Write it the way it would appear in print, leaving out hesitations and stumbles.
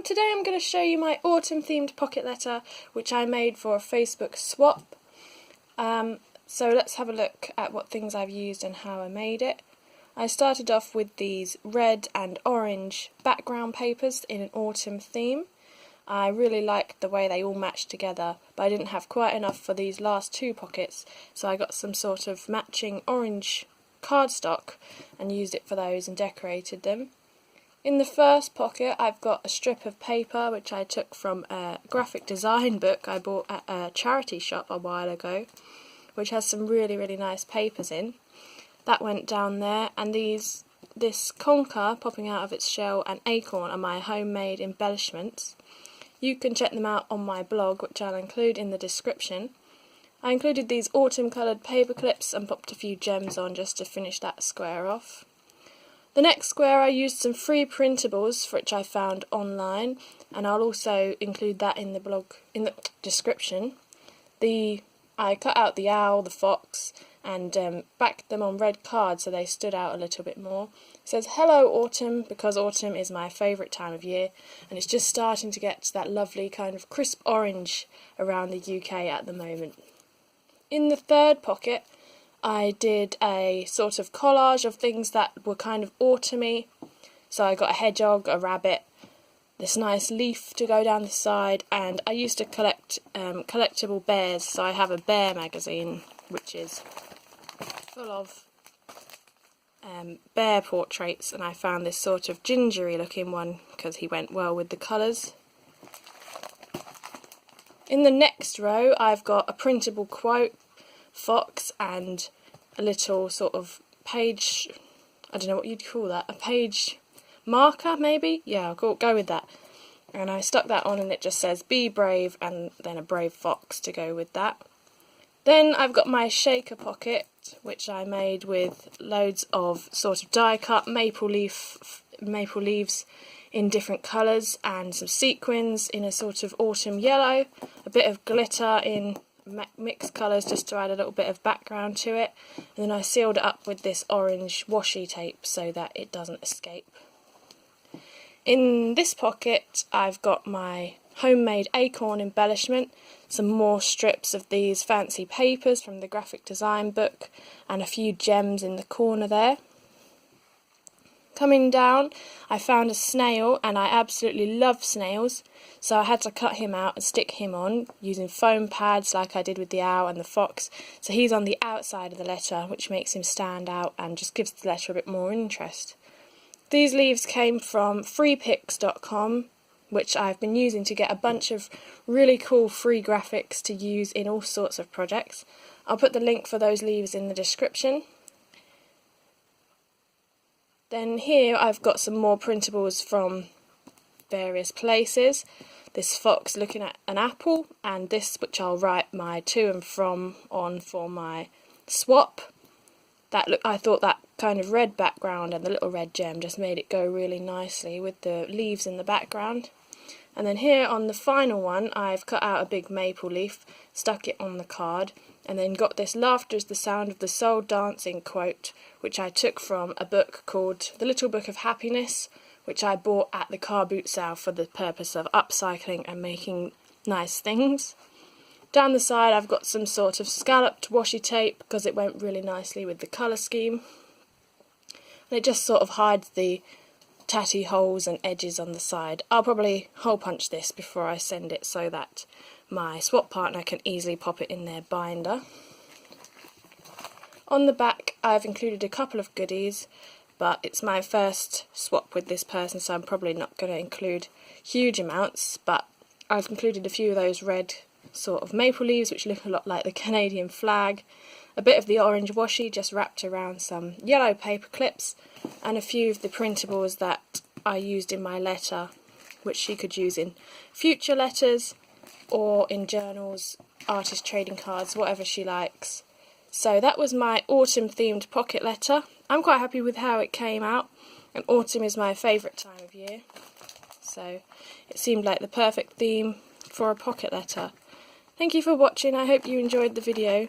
Today I'm going to show you my autumn themed pocket letter which I made for a Facebook swap. So let's have a look at what things I've used and how I made it. I started off with these red and orange background papers in an autumn theme. I really liked the way they all matched together, but I didn't have quite enough for these last two pockets, so I got some sort of matching orange cardstock and used it for those and decorated them. In the first pocket I've got a strip of paper which I took from a graphic design book I bought at a charity shop a while ago, which has some really nice papers in. That went down there, and this conker popping out of its shell and acorn are my homemade embellishments. You can check them out on my blog, which I'll include in the description. I included these autumn coloured paper clips and popped a few gems on just to finish that square off. The next square I used some free printables which I found online, and I'll also include that in the blog, in the description. I cut out the owl, the fox, and backed them on red cards so they stood out a little bit more. It says "Hello Autumn" because autumn is my favourite time of year, and it's just starting to get to that lovely kind of crisp orange around the UK at the moment. In the third pocket I did a sort of collage of things that were kind of autumny. So I got a hedgehog, a rabbit, this nice leaf to go down the side, and I used to collect collectible bears, so I have a bear magazine which is full of bear portraits, and I found this sort of gingery looking one because he went well with the colours. In the next row I've got a printable quote, fox, and a little sort of page, I don't know what you'd call that, a page marker maybe? Yeah, I'll go with that. And I stuck that on and it just says "Be brave," and then a brave fox to go with that. Then I've got my shaker pocket, which I made with loads of sort of die cut maple leaves in different colours, and some sequins in a sort of autumn yellow, a bit of glitter in mixed colours just to add a little bit of background to it, and then I sealed it up with this orange washi tape so that it doesn't escape. In this pocket I've got my homemade acorn embellishment, some more strips of these fancy papers from the graphic design book, and a few gems in the corner there. Coming down I found a snail, and I absolutely love snails, so I had to cut him out and stick him on using foam pads like I did with the owl and the fox, so he's on the outside of the letter, which makes him stand out and just gives the letter a bit more interest. These leaves came from freepix.com, which I've been using to get a bunch of really cool free graphics to use in all sorts of projects. I'll put the link for those leaves in the description. Then here I've got some more printables from various places. This fox looking at an apple, and this which I'll write my to and from on for my swap. I thought that kind of red background and the little red gem just made it go really nicely with the leaves in the background. And then here on the final one I've cut out a big maple leaf, stuck it on the card, and then got this "Laughter is the sound of the soul dancing" quote, which I took from a book called The Little Book of Happiness, which I bought at the car boot sale for the purpose of upcycling and making nice things. Down the side I've got some sort of scalloped washi tape because it went really nicely with the colour scheme. And it just sort of hides the tatty holes and edges on the side. I'll probably hole punch this before I send it so that my swap partner can easily pop it in their binder. On the back I've included a couple of goodies, but it's my first swap with this person, so I'm probably not going to include huge amounts, but I've included a few of those red sort of maple leaves which look a lot like the Canadian flag, a bit of the orange washi just wrapped around some yellow paper clips, and a few of the printables that I used in my letter, which she could use in future letters or in journals, artist trading cards, whatever she likes. So that was my autumn themed pocket letter. I'm quite happy with how it came out, and autumn is my favourite time of year, so it seemed like the perfect theme for a pocket letter. Thank you for watching. I hope you enjoyed the video.